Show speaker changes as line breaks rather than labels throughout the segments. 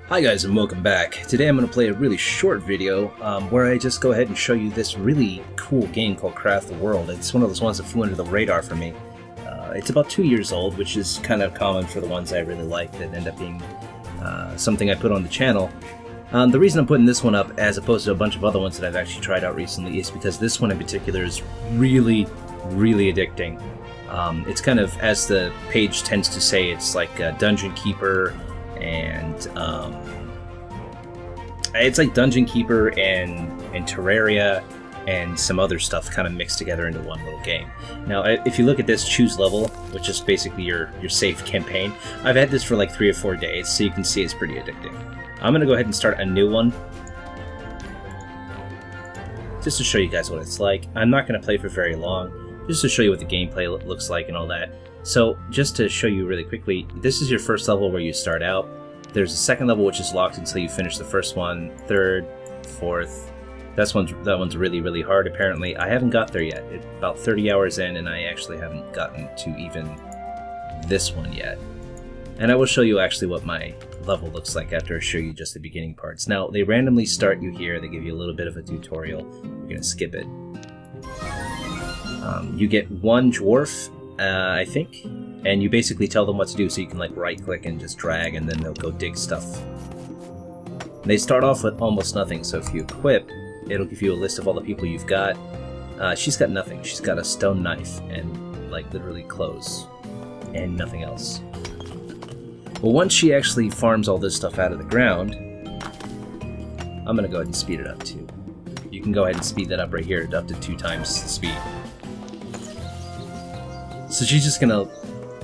Hi guys and welcome back. Today I'm going to play a really short video where I just go ahead and show you this really cool game called Craft the World. It's one of those ones that flew under the radar for me. It's about 2 years old, which is kind of common for the ones I really like that end up being something I put on the channel. The reason I'm putting this one up as opposed to a bunch of other ones that I've actually tried out recently is because this one in particular is really addicting. It's kind of, as the page tends to say, it's like a Dungeon Keeper and it's like Dungeon Keeper and Terraria and some other stuff kind of mixed together into one little game. Now, if you look at this choose level, which is basically your save campaign, I've had this for like 3 or 4 days, so you can see it's pretty addicting. I'm going to go ahead and start a new one, just to show you guys what it's like. I'm not going to play for very long, just to show you what the gameplay looks like and all that. So, just to show you really quickly, this is your first level where you start out. There's a second level which is locked until you finish the first one, third, fourth. That one's really hard apparently. I haven't got there yet. It's about 30 hours in and I actually haven't gotten to even this one yet. And I will show you actually what my level looks like after I show you just the beginning parts. Now, they randomly start you here. They give you a little bit of a tutorial. We're going to skip it. You get one dwarf, I think, and you basically tell them what to do, so you can like right click and just drag and then they'll go dig stuff. And they start off with almost nothing, so if you equip, it'll give you a list of all the people you've got. She's got nothing. She's got a stone knife and like literally clothes and nothing else. Well, once she actually farms all this stuff out of the ground, I'm gonna go ahead and speed it up too. You can go ahead and speed that up right here, up to 2 times the speed. So she's just gonna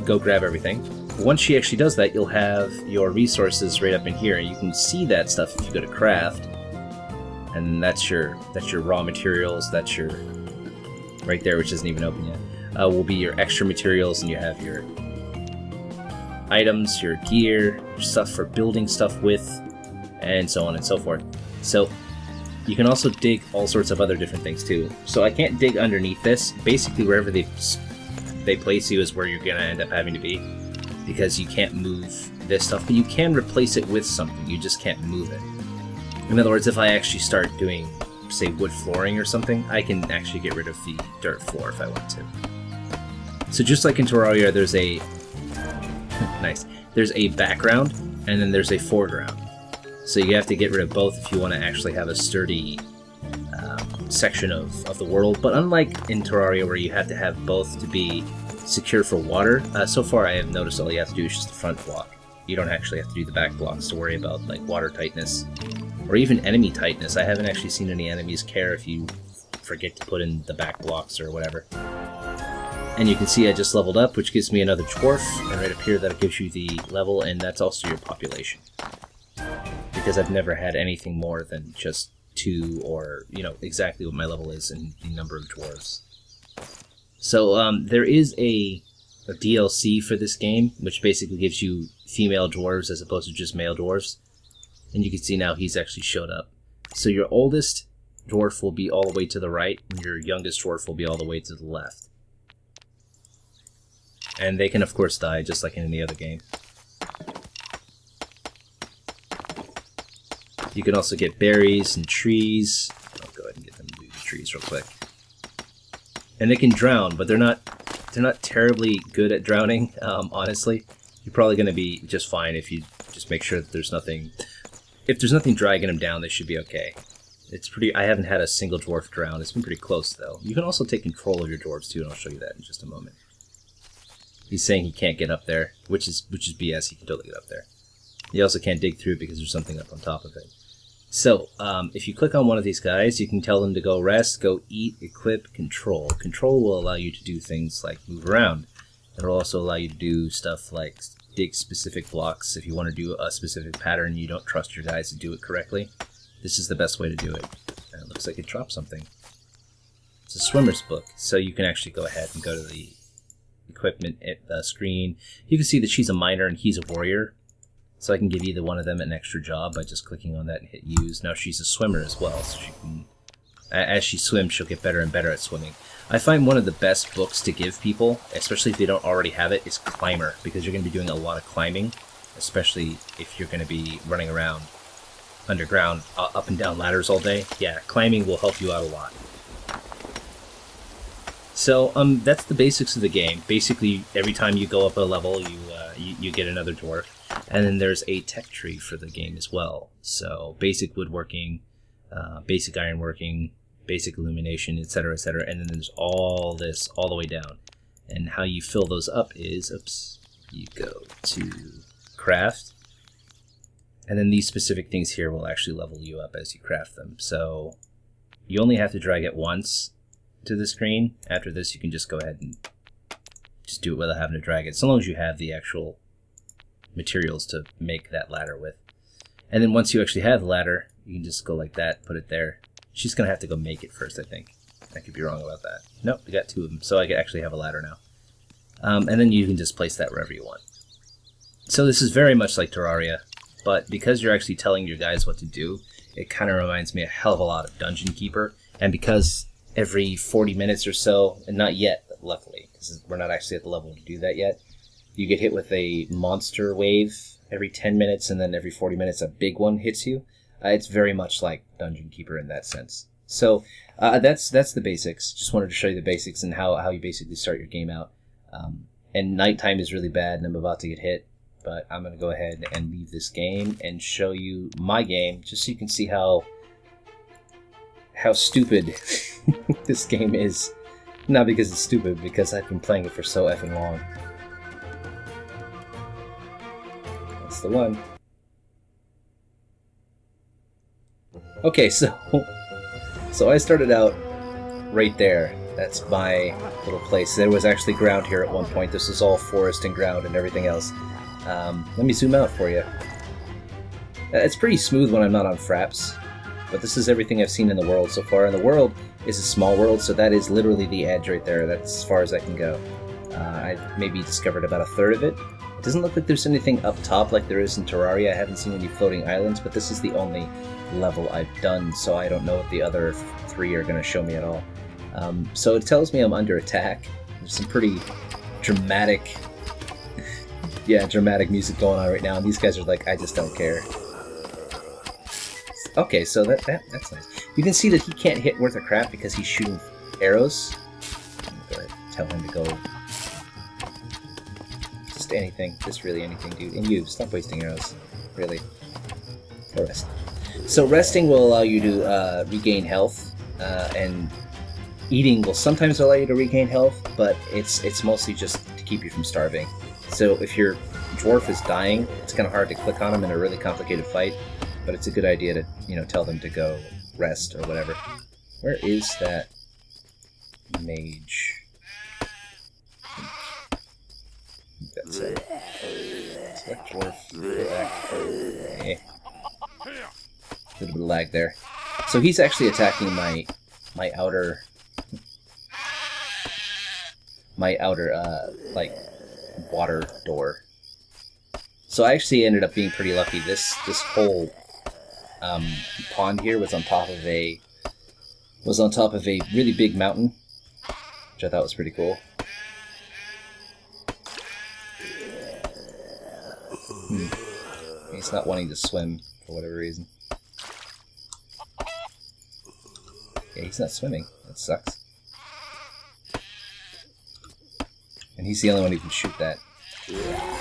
go grab everything. Once she actually does that, you'll have your resources right up in here. You can see that stuff if you go to craft, and that's your raw materials. That's your right there, which isn't even open yet. Will be your extra materials, and you have your items, your gear, your stuff for building stuff with, and so on and so forth. So you can also dig all sorts of other different things too. So I can't dig underneath this. Basically, wherever they place you is where you're gonna end up having to be, because you can't move this stuff, but you can replace it with something. You just can't move it. In other words, if I actually start doing, say, wood flooring or something, I can actually get rid of the dirt floor if I want to. So just like in Terraria, there's a nice. There's a background and then there's a foreground. So you have to get rid of both if you want to actually have a sturdy section of the world. But unlike in Terraria where you have to have both to be secure for water, so far I have noticed all you have to do is just the front block. You don't actually have to do the back blocks to worry about like water tightness or even enemy tightness. I haven't actually seen any enemies care if you forget to put in the back blocks or whatever. And you can see I just leveled up, which gives me another dwarf, and right up here that gives you the level, and that's also your population. Because I've never had anything more than just 2, or, you know, exactly what my level is in the number of dwarves. So there is a DLC for this game, which basically gives you female dwarves as opposed to just male dwarves. And you can see now he's actually showed up. So your oldest dwarf will be all the way to the right, and your youngest dwarf will be all the way to the left. And they can, of course, die, just like in any other game. You can also get berries and trees. I'll go ahead and get them to do the trees real quick. And they can drown, but they're not terribly good at drowning, honestly. You're probably going to be just fine if you just make sure that there's nothing... If there's nothing dragging them down, they should be okay. It's pretty... I haven't had a single dwarf drown. It's been pretty close, though. You can also take control of your dwarves, too, and I'll show you that in just a moment. He's saying he can't get up there, which is BS. He can totally get up there. You also can't dig through because there's something up on top of it. So, if you click on one of these guys, you can tell them to go rest, go eat, equip, control. Control will allow you to do things like move around. It'll also allow you to do stuff like dig specific blocks. If you want to do a specific pattern and you don't trust your guys to do it correctly, this is the best way to do it. And it looks like it dropped something. It's a swimmer's book, so you can actually go ahead and go to the equipment at the screen. You can see that she's a miner and he's a warrior. So I can give either one of them an extra job by just clicking on that and hit use. Now she's a swimmer as well, so she can, as she swims, she'll get better and better at swimming. I find one of the best books to give people, especially if they don't already have it, is Climber, because you're going to be doing a lot of climbing. especially if you're going to be running around underground, up and down ladders all day. Yeah, climbing will help you out a lot. So that's the basics of the game. Basically, every time you go up a level, you get another dwarf, and then there's a tech tree for the game as well. So basic woodworking, basic ironworking, basic illumination, etc., etc., and then there's all this all the way down. And how you fill those up is, you go to craft, and then these specific things here will actually level you up as you craft them. So you only have to drag it once to the screen. After this, you can just go ahead and just do it without having to drag it, so long as you have the actual materials to make that ladder with. And then once you actually have the ladder, you can just go like that, put it there. She's going to have to go make it first, I think. I could be wrong about that. Nope, we got 2 of them, so I can actually have a ladder now. And then you can just place that wherever you want. So this is very much like Terraria, but because you're actually telling your guys what to do, it kind of reminds me a hell of a lot of Dungeon Keeper. And because every 40 minutes or so, and not yet, luckily, because we're not actually at the level to do that yet, you get hit with a monster wave every 10 minutes, and then every 40 minutes a big one hits you. It's very much like Dungeon Keeper in that sense. So that's the basics. Just wanted to show you the basics and how you basically start your game out. And nighttime is really bad, and I'm about to get hit, but I'm going to go ahead and leave this game and show you my game, just so you can see how stupid this game is. Not because it's stupid, because I've been playing it for so effing long. That's the one. Okay, so I started out right there. That's my little place. There was actually ground here at one point. This is all forest and ground and everything else. Let me zoom out for you. It's pretty smooth when I'm not on fraps, but this is everything I've seen in the world so far. And the world is a small world, so that is literally the edge right there. That's as far as I can go. I've maybe discovered about a third of it. It doesn't look like there's anything up top like there is in Terraria. I haven't seen any floating islands, but this is the only level I've done, so I don't know what the other 3 are going to show me at all. So it tells me I'm under attack. There's some pretty dramatic, dramatic music going on right now, and these guys are like, I just don't care. Okay, so that's nice. You can see that he can't hit worth a crap because he's shooting arrows. I'm going to go ahead and tell him to go. Just anything, just really anything, dude. And you, stop wasting arrows. Really. Go rest. So resting will allow you to regain health, and eating will sometimes allow you to regain health, but it's mostly just to keep you from starving. So if your dwarf is dying, it's kind of hard to click on him in a really complicated fight, but it's a good idea to, tell them to go rest or whatever. Where is that mage? That's it. Select dwarf. Okay. A little bit of lag there. So he's actually attacking my outer like water door. So I actually ended up being pretty lucky. This whole pond here was on top of a really big mountain, which I thought was pretty cool. He's not wanting to swim for whatever reason. Yeah, he's not swimming. That sucks. And he's the only one who can shoot that.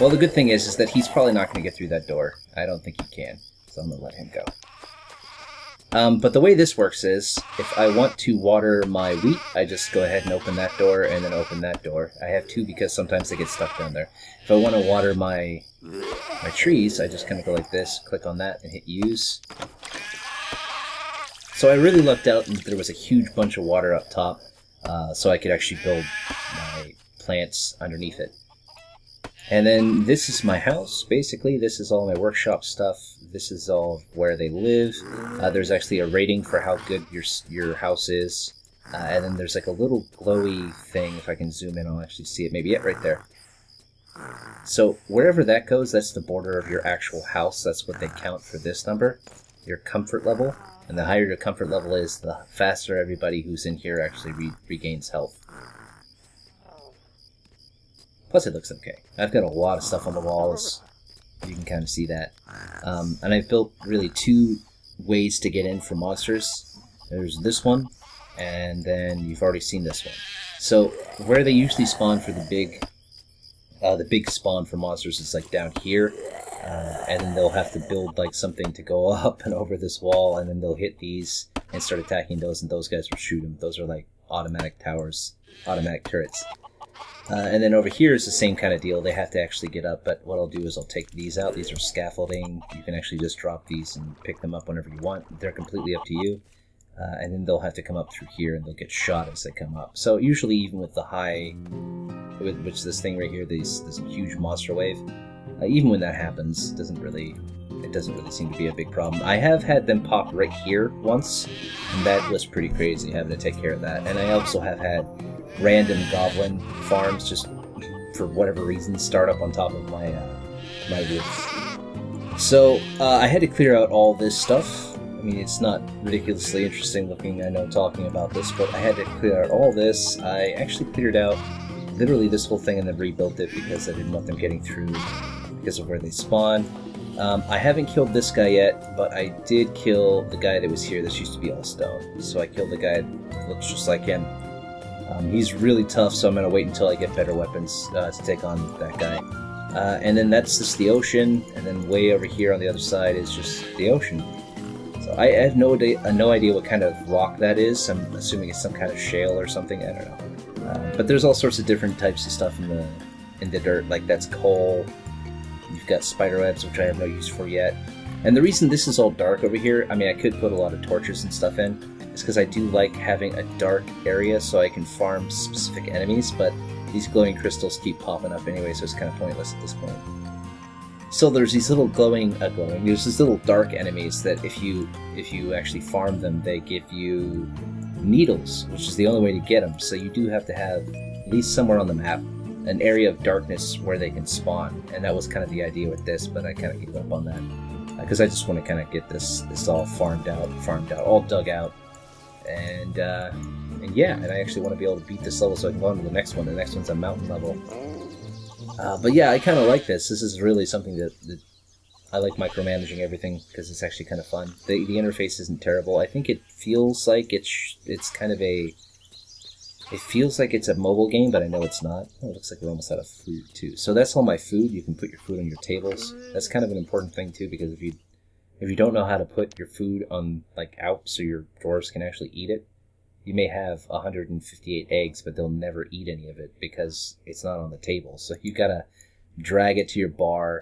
Well, the good thing is that he's probably not going to get through that door. I don't think he can, so I'm going to let him go. But the way this works is, if I want to water my wheat, I just go ahead and open that door and then open that door. I have 2 because sometimes they get stuck down there. If I want to water my trees, I just kind of go like this, click on that, and hit use. So I really lucked out that there was a huge bunch of water up top, so I could actually build my plants underneath it. And then this is my house, basically. This is all my workshop stuff. This is all where they live. There's actually a rating for how good your house is. And then there's like a little glowy thing. If I can zoom in, I'll actually see it. Maybe right there. So wherever that goes, that's the border of your actual house. That's what they count for this number, your comfort level. And the higher your comfort level is, the faster everybody who's in here actually regains health. Plus it looks okay. I've got a lot of stuff on the walls. You can kind of see that. And I've built really 2 ways to get in for monsters. There's this one, and then you've already seen this one. So where they usually spawn for the big spawn for monsters is like down here, and then they'll have to build like something to go up and over this wall, and then they'll hit these and start attacking those, and those guys will shoot them. Those are like automatic towers, automatic turrets. And then over here is the same kind of deal. They have to actually get up, but what I'll do is I'll take these out. These are scaffolding. You can actually just drop these and pick them up whenever you want. They're completely up to you. And then they'll have to come up through here, and they'll get shot as they come up. So usually even with the high, which this thing right here, this huge monster wave, even when that happens, it doesn't really seem to be a big problem. I have had them pop right here once, and that was pretty crazy, having to take care of that. And I also have had random goblin farms, just for whatever reason, start up on top of my roof. So I had to clear out all this stuff. I mean, it's not ridiculously interesting looking, I know, talking about this, but I had to clear out all this. I actually cleared out literally this whole thing and then rebuilt it because I didn't want them getting through because of where they spawn. I haven't killed this guy yet, but I did kill the guy that was here. This used to be all stone. So I killed the guy that looks just like him. He's really tough, so I'm going to wait until I get better weapons to take on that guy. And then that's just the ocean, and then way over here on the other side is just the ocean. So I have no idea what kind of rock that is. I'm assuming it's some kind of shale or something. I don't know. But there's all sorts of different types of stuff in the dirt. Like that's coal. You've got spiderwebs, which I have no use for yet. And the reason this is all dark over here, I mean, I could put a lot of torches and stuff in, is because I do like having a dark area so I can farm specific enemies, but these glowing crystals keep popping up anyway, so it's kind of pointless at this point. So there's these little there's these little dark enemies that if you actually farm them, they give you needles, which is the only way to get them. So you do have to have, at least somewhere on the map, an area of darkness where they can spawn, and that was kind of the idea with this, but I kind of gave up on that because I just want to kind of get this all farmed out, all dug out, and yeah, and I actually want to be able to beat this level so I can go on to the next one. The next one's a mountain level. But yeah, I kind of like this. This is really something that I like, micromanaging everything, because it's actually kind of fun. The interface isn't terrible. I think it feels like it's kind of a... It feels like it's a mobile game, but I know it's not. Oh, it looks like we're almost out of food, too. So that's all my food. You can put your food on your tables. That's kind of an important thing, too, because if you don't know how to put your food on, like, out so your dwarves can actually eat it, you may have 158 eggs, but they'll never eat any of it because it's not on the table. So you gotta drag it to your bar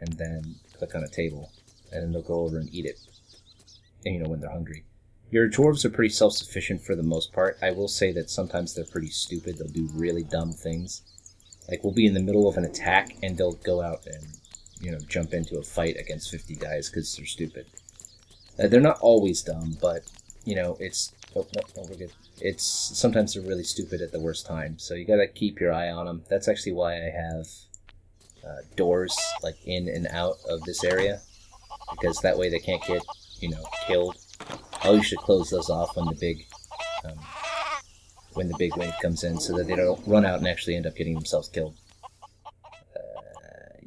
and then click on a table, and then they'll go over and eat it, and, when they're hungry. Your dwarves are pretty self-sufficient for the most part. I will say that sometimes they're pretty stupid. They'll do really dumb things. Like, we'll be in the middle of an attack, and they'll go out and, jump into a fight against 50 guys because they're stupid. They're not always dumb, but, it's... Oh, no, we're good. It's... Sometimes they're really stupid at the worst time, so you gotta keep your eye on them. That's actually why I have doors, like, in and out of this area, because that way they can't get, killed. I always should close those off when the big wave comes in, so that they don't run out and actually end up getting themselves killed.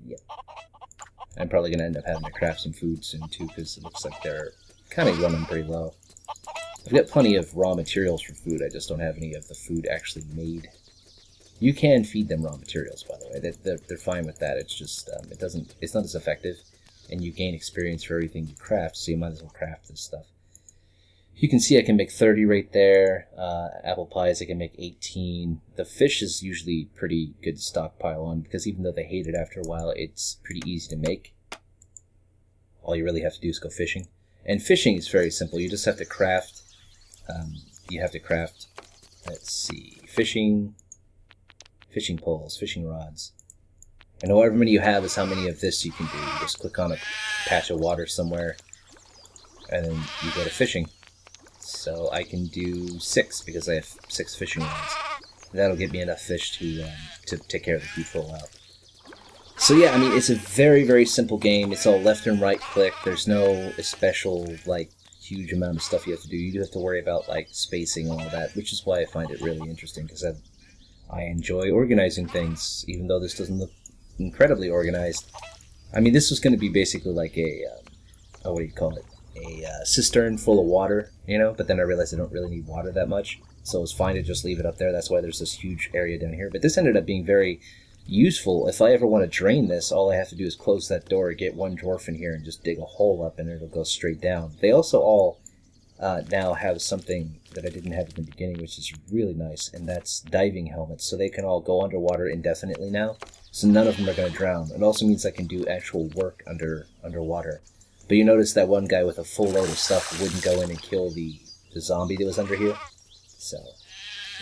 Yeah. I'm probably going to end up having to craft some food soon, too, because it looks like they're kind of running pretty low. I've got plenty of raw materials for food, I just don't have any of the food actually made. You can feed them raw materials, by the way. They're fine with that. It's just, it's not as effective, and you gain experience for everything you craft, so you might as well craft this stuff. You can see I can make 30 right there. Apple pies, I can make 18. The fish is usually pretty good to stockpile on, because even though they hate it after a while, it's pretty easy to make. All you really have to do is go fishing. And fishing is very simple. You just have to craft, let's see, fishing poles, fishing rods. And however many you have is how many of this you can do. You just click on a patch of water somewhere, and then you go to fishing. So I can do 6 because I have 6 fishing rods. That'll get me enough fish to take care of the food for a while. So yeah, I mean, it's a very, very simple game. It's all left and right click. There's no special, huge amount of stuff you have to do. You do have to worry about, spacing and all that, which is why I find it really interesting, because I enjoy organizing things, even though this doesn't look incredibly organized. I mean, this was going to be basically like a, what do you call it? A cistern full of water, you know, but then I realized I don't really need water that much, so it was fine to just leave it up there. That's why there's this huge area down here. But this ended up being very useful. If I ever want to drain this, all I have to do is close that door, get one dwarf in here, and just dig a hole up, and it'll go straight down. They also all now have something that I didn't have in the beginning, which is really nice, and that's diving helmets, so they can all go underwater indefinitely now, so none of them are going to drown. It also means I can do actual work underwater. But you notice that one guy with a full load of stuff wouldn't go in and kill the zombie that was under here. So,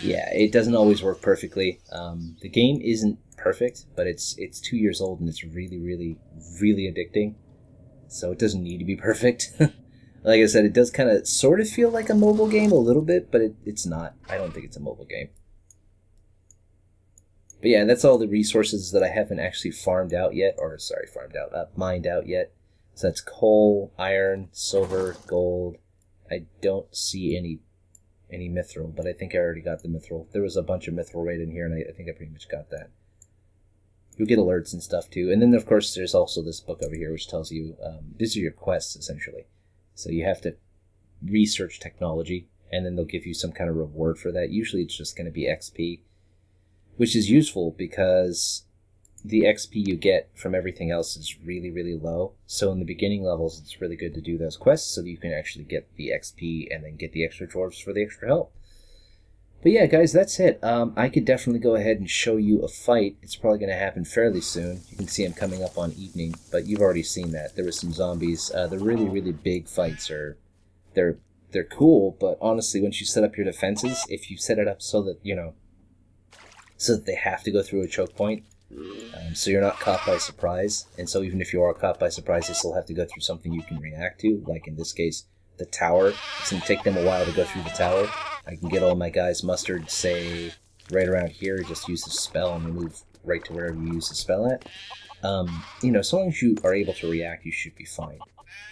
yeah, it doesn't always work perfectly. The game isn't perfect, but it's 2 years old, and it's really, really, really addicting. So it doesn't need to be perfect. Like I said, it does kind of sort of feel like a mobile game a little bit, but it's not. I don't think it's a mobile game. But yeah, that's all the resources that I haven't actually mined out yet. So that's coal, iron, silver, gold. I don't see any mithril, but I think I already got the mithril. There was a bunch of mithril right in here, and I think I pretty much got that. You'll get alerts and stuff too. And then, of course, there's also this book over here, which tells you, these are your quests, essentially. So you have to research technology, and then they'll give you some kind of reward for that. Usually it's just going to be XP, which is useful because the XP you get from everything else is really, really low. So in the beginning levels, it's really good to do those quests so that you can actually get the XP and then get the extra dwarves for the extra help. But yeah, guys, that's it. I could definitely go ahead and show you a fight. It's probably going to happen fairly soon. You can see I'm coming up on evening, but you've already seen that. There were some zombies. The really, really big fights they're cool, but honestly, once you set up your defenses, if you set it up so that, so that they have to go through a choke point, so you're not caught by surprise, and so even if you are caught by surprise, they still have to go through something you can react to, like in this case, the tower. It's going to take them a while to go through the tower. I can get all my guys mustered, say, right around here, just use the spell and move right to wherever you use the spell at. So long as you are able to react, you should be fine.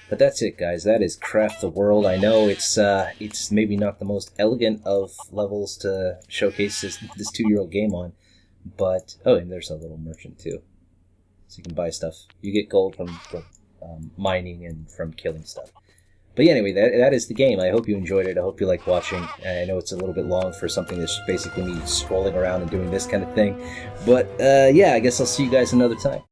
But that's it, guys. That is Craft the World. I know it's maybe not the most elegant of levels to showcase this 2-year-old game on, but... Oh, and there's a little merchant, too. So you can buy stuff. You get gold from mining and from killing stuff. But yeah, anyway, that is the game. I hope you enjoyed it. I hope you like watching. I know it's a little bit long for something that's basically me scrolling around and doing this kind of thing. But yeah, I guess I'll see you guys another time.